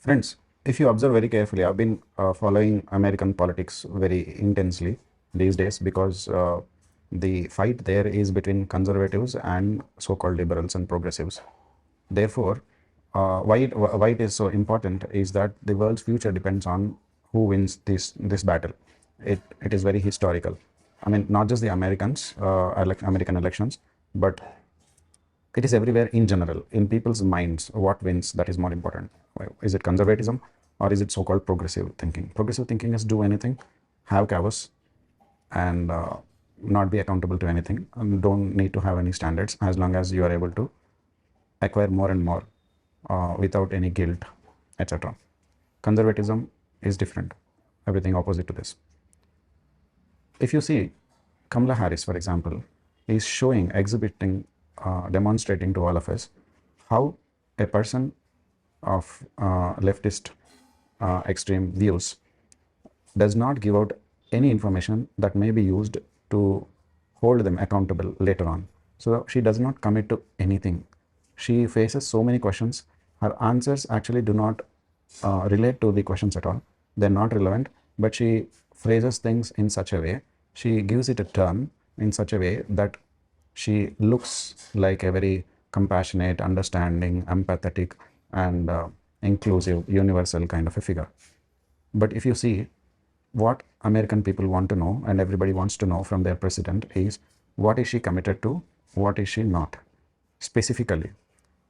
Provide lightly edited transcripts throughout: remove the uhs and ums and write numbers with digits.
Friends, if you observe very carefully, I've been following American politics very intensely these days because the fight there is between conservatives and so-called liberals and progressives. Therefore, why it is so important is that the world's future depends on who wins this battle. It is very historical. I mean, not just the American elections, but it is everywhere in general in people's minds. What wins, that is more important. Is it conservatism or is it so-called progressive thinking? Progressive thinking is do anything, have chaos, and not be accountable to anything, and don't need to have any standards as long as you are able to acquire more and more without any guilt, etc. Conservatism is different, everything opposite to this. If you see, Kamala Harris, for example, is showing, exhibiting, demonstrating to all of us how a person of leftist extreme views does not give out any information that may be used to hold them accountable later on. So she does not commit to anything. She faces so many questions. Her answers actually do not relate to the questions at all. They're not relevant, but she phrases things in such a way, she gives it a turn in such a way that she looks like a very compassionate, understanding, empathetic, and inclusive, universal kind of a figure. But if you see, what American people want to know and everybody wants to know from their president is what is she committed to, what is she not. Specifically,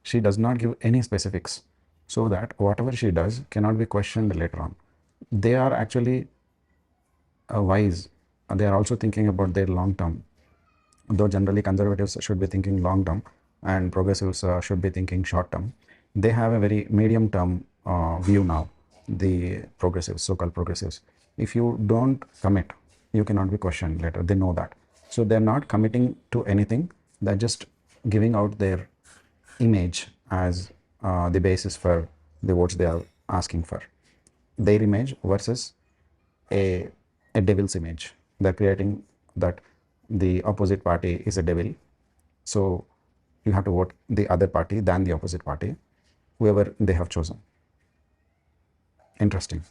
she does not give any specifics so that whatever she does cannot be questioned later on. They are actually wise. They are also thinking about their long term. Though generally conservatives should be thinking long term and progressives should be thinking short term, they have a very medium term view now, the progressives, so-called progressives. If you don't commit, you cannot be questioned later. They know that. So they're not committing to anything. They're just giving out their image as the basis for the votes they are asking for. Their image versus a, a devil's image. They're creating that the opposite party is a devil. So you have to vote the other party than the opposite party, whoever they have chosen. Interesting.